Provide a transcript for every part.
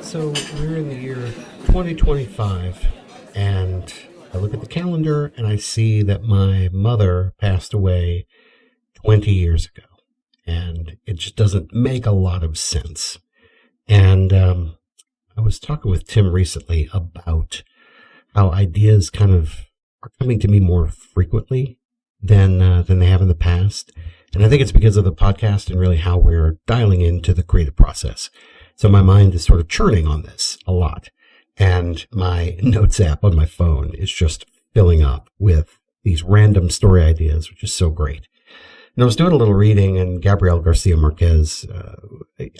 So we're in the year 2025, and I look at the calendar and I see that my mother passed away 20 years ago, and it just doesn't make a lot of sense. And I was talking with Tim recently about how ideas kind of are coming to me more frequently than they have in the past. And I think it's because of the podcast and really how we're dialing into the creative process. So my mind is sort of churning on this a lot. And my notes app on my phone is just filling up with these random story ideas, which is so great. And I was doing a little reading, and Gabriel Garcia Marquez,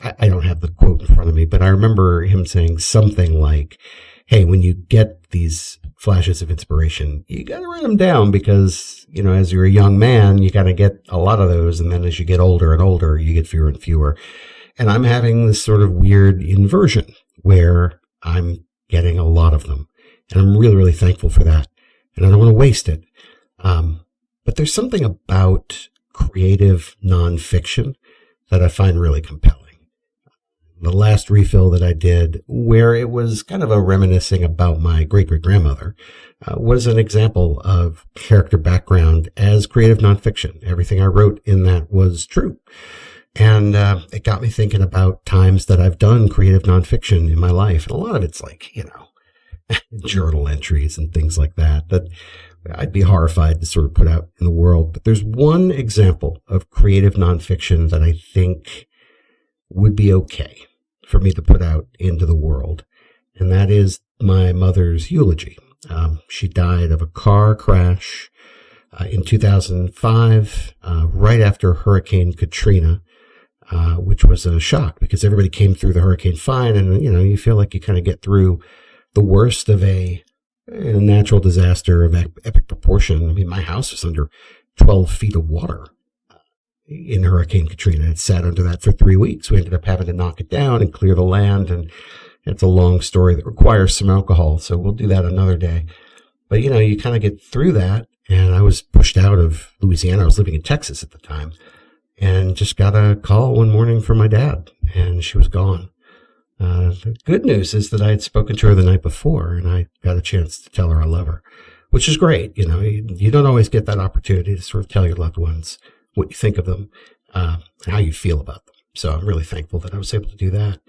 I don't have the quote in front of me, but I remember him saying something like, hey, when you get these flashes of inspiration, you got to write them down because, as you're a young man, you got to get a lot of those. And then as you get older and older, you get fewer and fewer. And I'm having this sort of weird inversion where I'm getting a lot of them. And I'm really, really thankful for that. And I don't want to waste it. But there's something about creative nonfiction that I find really compelling. The last refill that I did, where it was kind of a reminiscing about my great-great-grandmother, was an example of character background as creative nonfiction. Everything I wrote in that was true. And it got me thinking about times that I've done creative nonfiction in my life. And a lot of it's like, journal entries and things like that I'd be horrified to sort of put out in the world. But there's one example of creative nonfiction that I think would be okay for me to put out into the world. And that is my mother's eulogy. She died of a car crash in 2005, right after Hurricane Katrina. Which was a shock because everybody came through the hurricane fine. And, you feel like you kind of get through the worst of a natural disaster of epic proportion. I mean, my house was under 12 feet of water in Hurricane Katrina. It sat under that for 3 weeks. We ended up having to knock it down and clear the land. And it's a long story that requires some alcohol. So we'll do that another day. But, you kind of get through that. And I was pushed out of Louisiana. I was living in Texas at the time. And just got a call one morning from my dad, and she was gone. The good news is that I had spoken to her the night before, and I got a chance to tell her I love her, which is great. You don't always get that opportunity to sort of tell your loved ones what you think of them, and how you feel about them. So I'm really thankful that I was able to do that.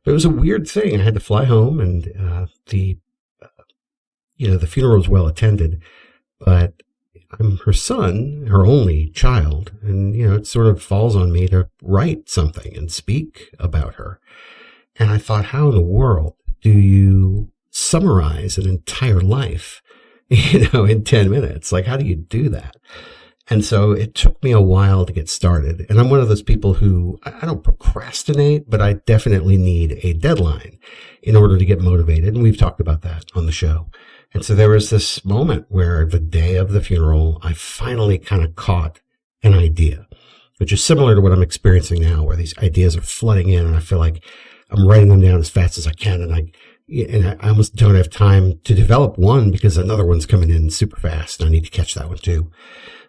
But it was a weird thing. I had to fly home, and the funeral was well attended, but I'm her son, her only child, and, it sort of falls on me to write something and speak about her. And I thought, how in the world do you summarize an entire life, in 10 minutes? Like, how do you do that? And so it took me a while to get started. And I'm one of those people who, I don't procrastinate, but I definitely need a deadline in order to get motivated. And we've talked about that on the show. And so there was this moment where the day of the funeral, I finally kind of caught an idea, which is similar to what I'm experiencing now, where these ideas are flooding in and I feel like I'm writing them down as fast as I can. And I almost don't have time to develop one because another one's coming in super fast and I need to catch that one too.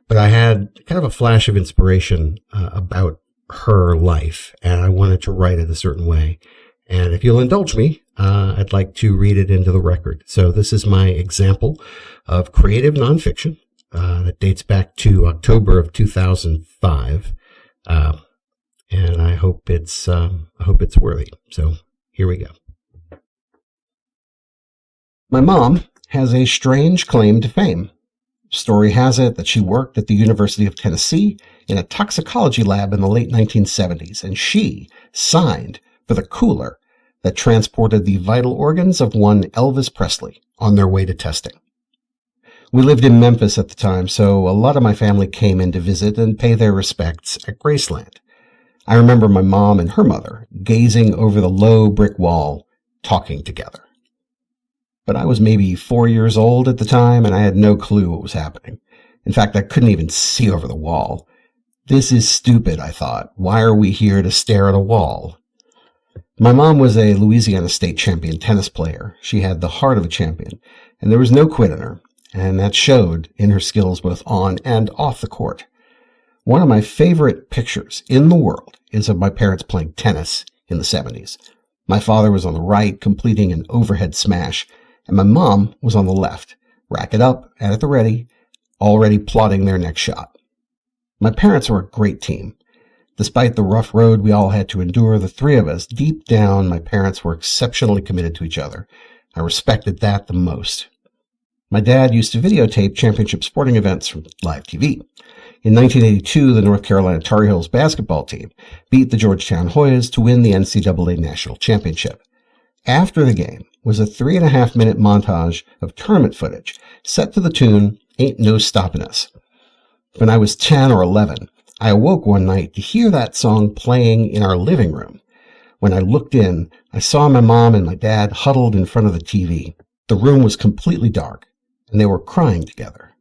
But I had kind of a flash of inspiration about her life, and I wanted to write it a certain way. And if you'll indulge me, I'd like to read it into the record. So this is my example of creative nonfiction that dates back to October of 2005, and I hope it's worthy. So here we go. My mom has a strange claim to fame. Story has it that she worked at the University of Tennessee in a toxicology lab in the late 1970s, and she signed for the cooler that transported the vital organs of one Elvis Presley on their way to testing. We lived in Memphis at the time, so a lot of my family came in to visit and pay their respects at Graceland. I remember my mom and her mother gazing over the low brick wall, talking together. But I was maybe 4 years old at the time, and I had no clue what was happening. In fact, I couldn't even see over the wall. This is stupid, I thought. Why are we here to stare at a wall? My mom was a Louisiana state champion tennis player. She had the heart of a champion, and there was no quit in her, and that showed in her skills both on and off the court. One of my favorite pictures in the world is of my parents playing tennis in the 70s. My father was on the right, completing an overhead smash, and my mom was on the left, rack it up and at the ready, already plotting their next shot. My parents were a great team. Despite the rough road we all had to endure, the three of us, deep down, my parents were exceptionally committed to each other. I respected that the most. My dad used to videotape championship sporting events from live TV. In 1982, the North Carolina Tar Heels basketball team beat the Georgetown Hoyas to win the NCAA National Championship. After the game was a 3.5-minute montage of tournament footage set to the tune Ain't No Stoppin' Us. When I was 10 or 11, I awoke one night to hear that song playing in our living room. When I looked in, I saw my mom and my dad huddled in front of the TV. The room was completely dark, and they were crying together.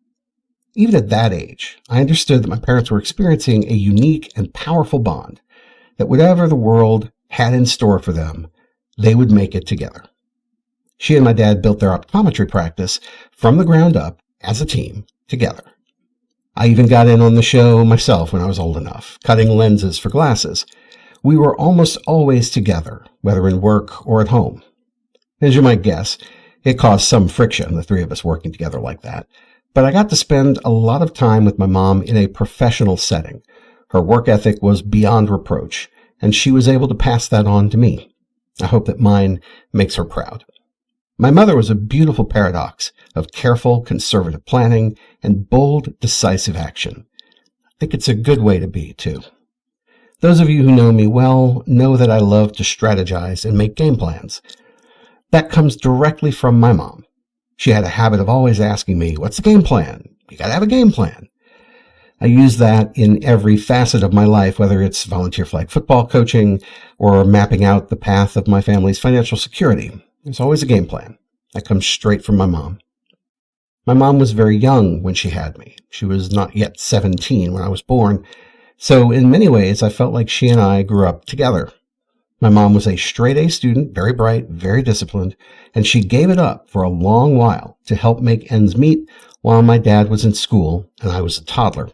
Even at that age, I understood that my parents were experiencing a unique and powerful bond, that whatever the world had in store for them, they would make it together. She and my dad built their optometry practice from the ground up as a team together. I even got in on the show myself when I was old enough, cutting lenses for glasses. We were almost always together, whether in work or at home. As you might guess, it caused some friction, the three of us working together like that. But I got to spend a lot of time with my mom in a professional setting. Her work ethic was beyond reproach, and she was able to pass that on to me. I hope that mine makes her proud. My mother was a beautiful paradox of careful, conservative planning and bold, decisive action. I think it's a good way to be, too. Those of you who know me well know that I love to strategize and make game plans. That comes directly from my mom. She had a habit of always asking me, "What's the game plan? You gotta have a game plan." I use that in every facet of my life, whether it's volunteer flag football coaching or mapping out the path of my family's financial security. There's always a game plan. That comes straight from my mom. My mom was very young when she had me. She was not yet 17 when I was born. So in many ways, I felt like she and I grew up together. My mom was a straight-A student, very bright, very disciplined, and she gave it up for a long while to help make ends meet while my dad was in school and I was a toddler.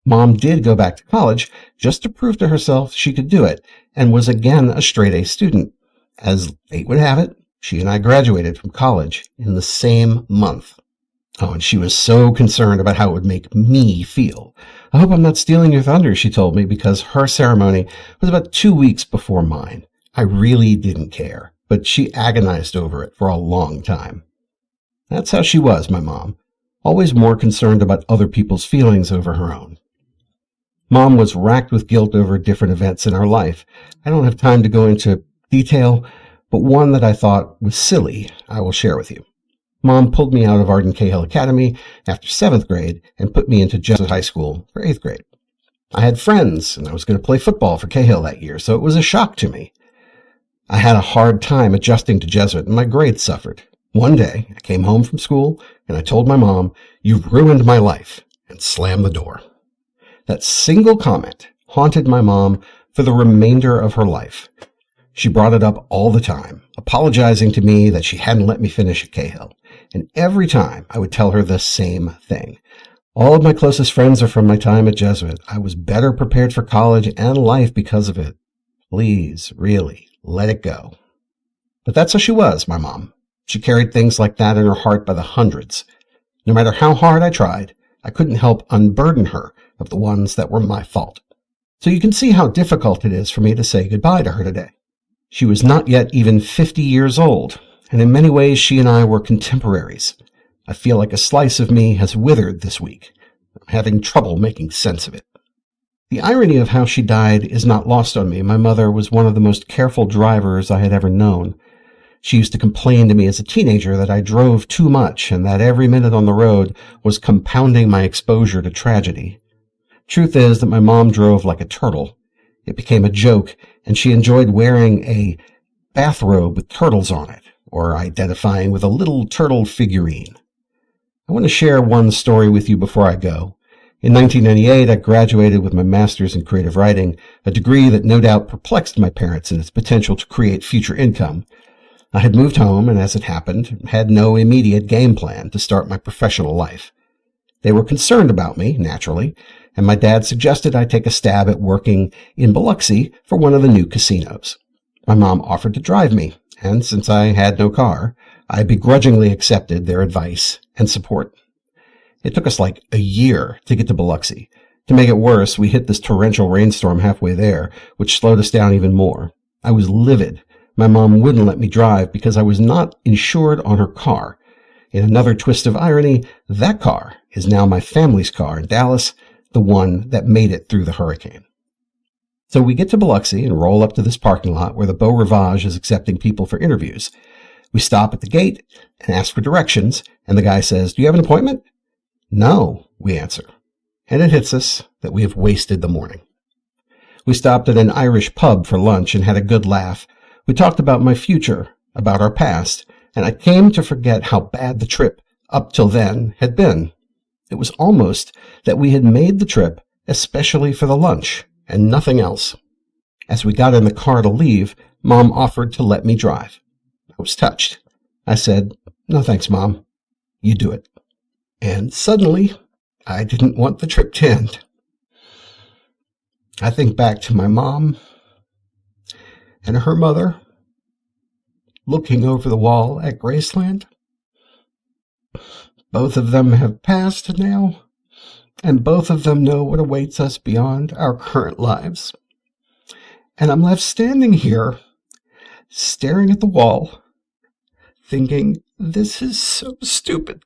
Mom did go back to college just to prove to herself she could do it and was again a straight-A student. As fate would have it, she and I graduated from college in the same month. Oh, and she was so concerned about how it would make me feel. "I hope I'm not stealing your thunder," she told me, because her ceremony was about 2 weeks before mine. I really didn't care, but she agonized over it for a long time. That's how she was, my mom, always more concerned about other people's feelings over her own. Mom was racked with guilt over different events in our life. I don't have time to go into detail, but one that I thought was silly, I will share with you. Mom pulled me out of Arden Cahill Academy after 7th grade and put me into Jesuit High School for 8th grade. I had friends, and I was going to play football for Cahill that year, so it was a shock to me. I had a hard time adjusting to Jesuit, and my grades suffered. One day, I came home from school, and I told my mom, "You've ruined my life," and slammed the door. That single comment haunted my mom for the remainder of her life. She brought it up all the time, apologizing to me that she hadn't let me finish at Cahill. And every time I would tell her the same thing. All of my closest friends are from my time at Jesuit. I was better prepared for college and life because of it. Please, really, let it go. But that's how she was, my mom. She carried things like that in her heart by the hundreds. No matter how hard I tried, I couldn't help unburden her of the ones that were my fault. So you can see how difficult it is for me to say goodbye to her today. She was not yet even 50 years old, and in many ways she and I were contemporaries. I feel like a slice of me has withered this week. I'm having trouble making sense of it. The irony of how she died is not lost on me. My mother was one of the most careful drivers I had ever known. She used to complain to me as a teenager that I drove too much and that every minute on the road was compounding my exposure to tragedy. Truth is that my mom drove like a turtle. It became a joke, and she enjoyed wearing a bathrobe with turtles on it, or identifying with a little turtle figurine. I want to share one story with you before I go. In 1998, I graduated with my master's in creative writing, a degree that no doubt perplexed my parents in its potential to create future income. I had moved home, and as it happened, had no immediate game plan to start my professional life. They were concerned about me, naturally, and my dad suggested I take a stab at working in Biloxi for one of the new casinos. My mom offered to drive me, and since I had no car, I begrudgingly accepted their advice and support. It took us like a year to get to Biloxi. To make it worse, we hit this torrential rainstorm halfway there, which slowed us down even more. I was livid. My mom wouldn't let me drive because I was not insured on her car. In another twist of irony, that car is now my family's car in Dallas, the one that made it through the hurricane. So we get to Biloxi and roll up to this parking lot where the Beau Rivage is accepting people for interviews. We stop at the gate and ask for directions, and the guy says, "Do you have an appointment?" "No," we answer. And it hits us that we have wasted the morning. We stopped at an Irish pub for lunch and had a good laugh. We talked about my future, about our past, and I came to forget how bad the trip up till then had been. It was almost that we had made the trip especially for the lunch and nothing else. As we got in the car to leave, Mom offered to let me drive. I was touched. I said, "No thanks, Mom. You do it." And suddenly, I didn't want the trip to end. I think back to my mom and her mother looking over the wall at Graceland. Both of them have passed now, and both of them know what awaits us beyond our current lives. And I'm left standing here, staring at the wall, thinking, this is so stupid.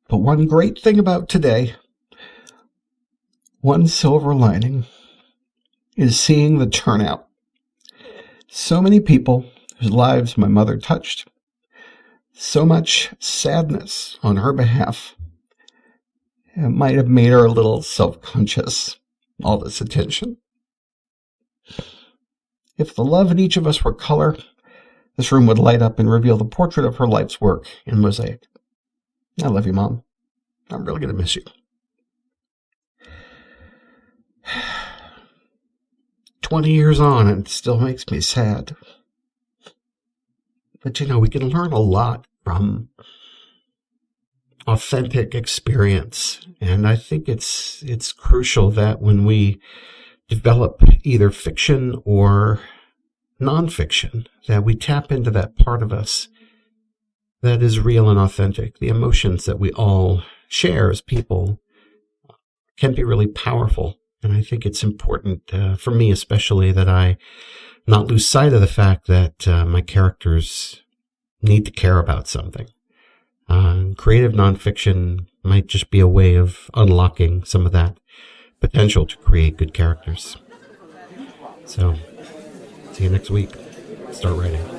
But one great thing about today, one silver lining, is seeing the turnout. So many people whose lives my mother touched, so much sadness on her behalf. It might have made her a little self-conscious, all this attention. If the love in each of us were color, this room would light up and reveal the portrait of her life's work in mosaic. I love you, Mom. I'm really going to miss you. 20 years on, and it still makes me sad. But, we can learn a lot from authentic experience. And I think it's crucial that when we develop either fiction or nonfiction, that we tap into that part of us that is real and authentic. The emotions that we all share as people can be really powerful. And I think it's important, for me especially, that I not lose sight of the fact that my characters need to care about something. Creative nonfiction might just be a way of unlocking some of that potential to create good characters. So, see you next week. Start writing.